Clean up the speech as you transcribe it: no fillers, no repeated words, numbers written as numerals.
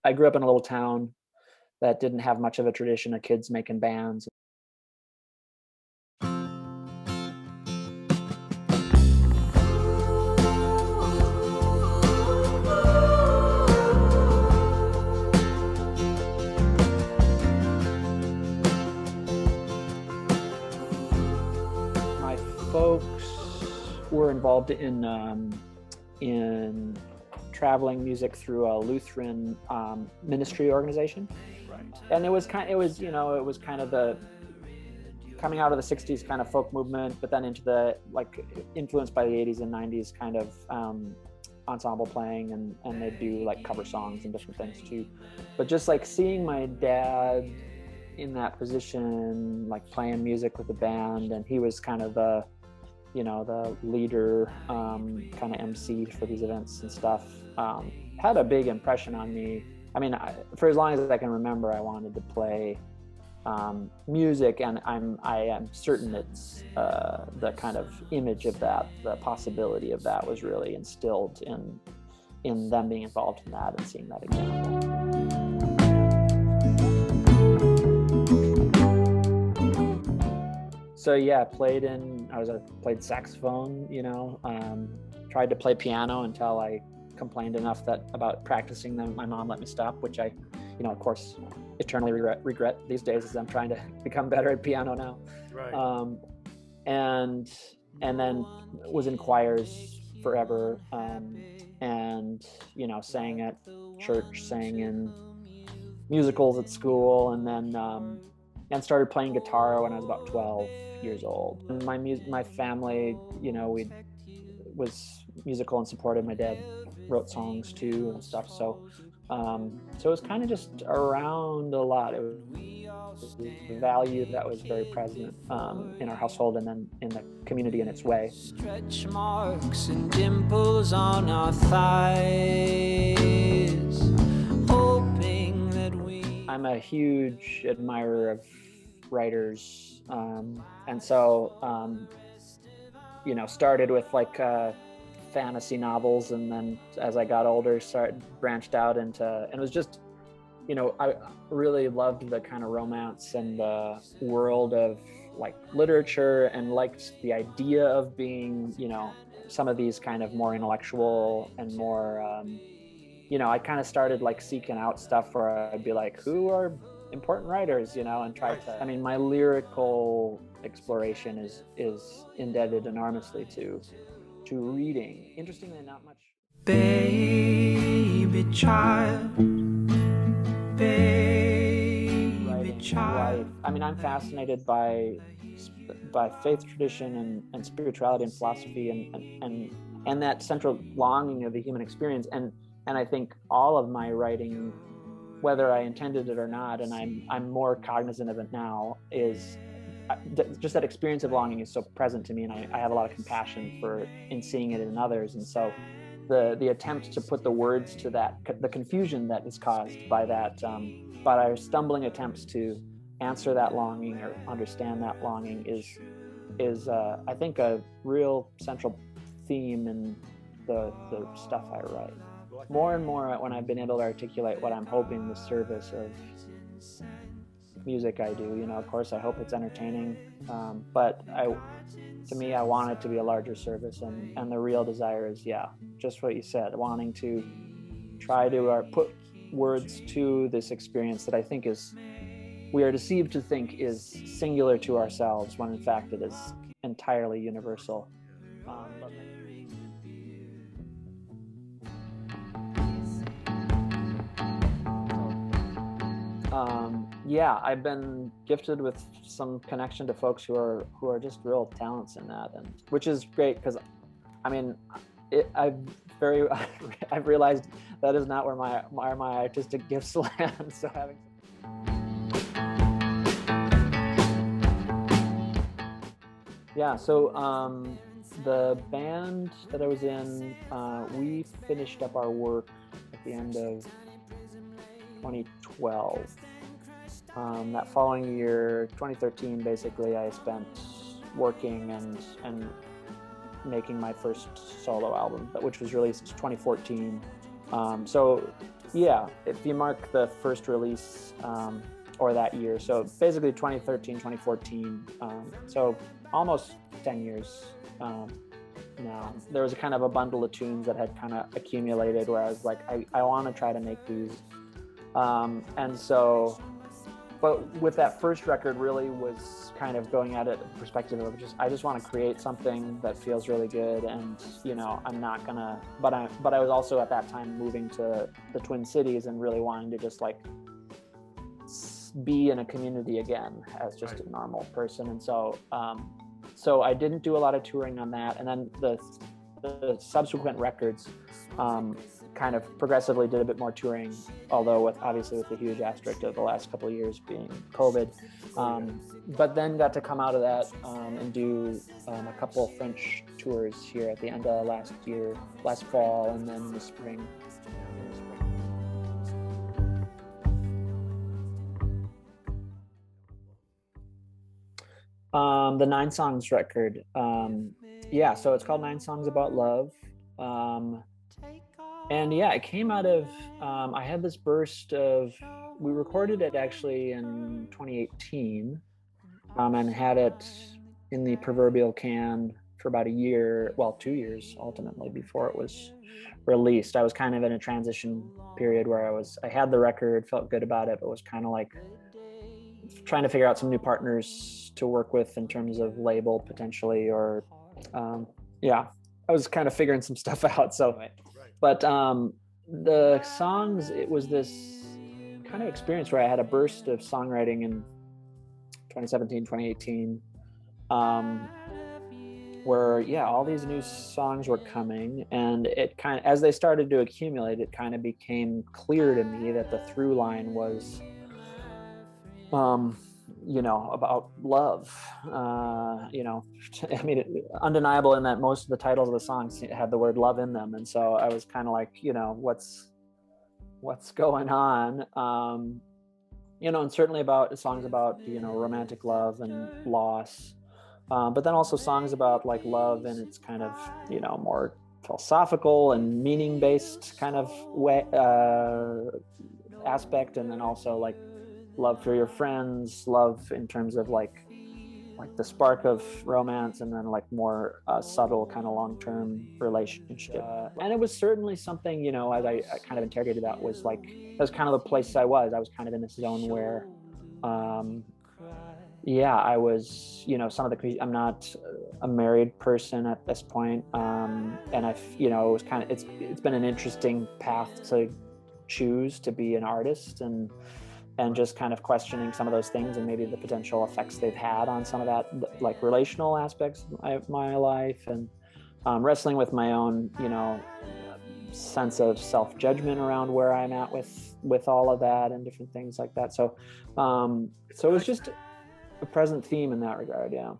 I grew up in a little town that didn't have much of a tradition of kids making bands. My folks were involved in traveling music through a Lutheran ministry organization. Right. And it was kind of the coming out of the 60s kind of folk movement, but then into the influenced by the 80s and 90s kind of ensemble playing, and they do like cover songs and different things too. But just like seeing my dad in that position, like playing music with the band, and he was kind of the leader, kind of MC for these events and stuff, had a big impression on me. I mean, for as long as I can remember, I wanted to play music, and I am certain it's the kind of image of that, the possibility of that was really instilled in them being involved in that and seeing that example. So yeah, played saxophone, tried to play piano until I complained enough about practicing them. My mom let me stop, which I, of course, eternally regret these days as I'm trying to become better at piano now. Right. And then was in choirs forever, and sang at church, sang in musicals at school, and then and started playing guitar when I was about 12 years old. And my family, was musical and supportive. My dad wrote songs too and stuff. So it was kind of just around a lot. It was a value that was very present in our household and then in the community in its way. Stretch marks and dimples on our thighs, hoping that I'm a huge admirer of writers, and so started with fantasy novels, and then as I got older branched out into, and it was just I really loved the kind of romance and the world of literature, and liked the idea of being some of these kind of more intellectual and more I kind of started seeking out stuff where I'd be like, who are important writers, and try to, my lyrical exploration is indebted enormously to reading. Interestingly, not much. Baby child, baby child. Life. I'm fascinated by faith tradition and spirituality and philosophy and that central longing of the human experience, and I think all of my writing, whether I intended it or not, and I'm more cognizant of it now, is just that experience of longing is so present to me, and I have a lot of compassion in seeing it in others. And so the attempt to put the words to that, the confusion that is caused by that, by our stumbling attempts to answer that longing or understand that longing is I think a real central theme in the stuff I write. More and more, when I've been able to articulate what I'm hoping the service of music I do, of course I hope it's entertaining, but to me I want it to be a larger service, and the real desire is, just what you said, wanting to try to put words to this experience that I think we are deceived to think is singular to ourselves, when in fact it is entirely universal. I've been gifted with some connection to folks who are just real talents in that, and which is great, because I've realized that is not where my artistic gifts land. So the band that I was in, we finished up our work at the end of 2012. That following year, 2013, basically, I spent working and making my first solo album, which was released 2014. So Yeah, if you mark the first release or that year, so basically 2013, 2014, so almost 10 years now. There was a kind of a bundle of tunes that had kind of accumulated where I was like, I want to try to make these. And so, but with that first record really was kind of going at it perspective of I just want to create something that feels really good, and I'm not gonna, but I was also at that time moving to the Twin Cities and really wanting to just like be in a community again as just a normal person. And so so I didn't do a lot of touring on that, and then the subsequent records kind of progressively did a bit more touring, although obviously with the huge asterisk of the last couple of years being COVID. But then got to come out of that and do a couple of French tours here at the end of last fall, and then the spring. The 9 Songs record. Yeah, so it's called 9 Songs About Love. And yeah, it came out of, I had this burst of, we recorded it actually in 2018 and had it in the proverbial can for about a year, well, 2 years ultimately before it was released. I was kind of in a transition period where I had the record, felt good about it, but was kind of like trying to figure out some new partners to work with in terms of label potentially, or yeah, I was kind of figuring some stuff out. So, but the songs, it was this kind of experience where I had a burst of songwriting in 2017, 2018, where yeah, all these new songs were coming, and it kind of, as they started to accumulate, it kind of became clear to me that the through line was about love. I mean, undeniable in that most of the titles of the songs had the word love in them. And so I was kind of like, what's going on? And certainly about songs about, romantic love and loss. But then also songs about like love and it's kind of, more philosophical and meaning-based kind of way, aspect. And then also like love for your friends, love in terms of like the spark of romance, and then like more subtle kind of long-term relationship. And it was certainly something, as I kind of interrogated that, was like, that was kind of the place I was kind of in this zone where I was, I'm not a married person at this point. And it was kind of, it's been an interesting path to choose to be an artist, and just kind of questioning some of those things and maybe the potential effects they've had on some of that, like relational aspects of my life, and wrestling with my own, sense of self-judgment around where I'm at with all of that and different things like that. So it was just a present theme in that regard. Yeah.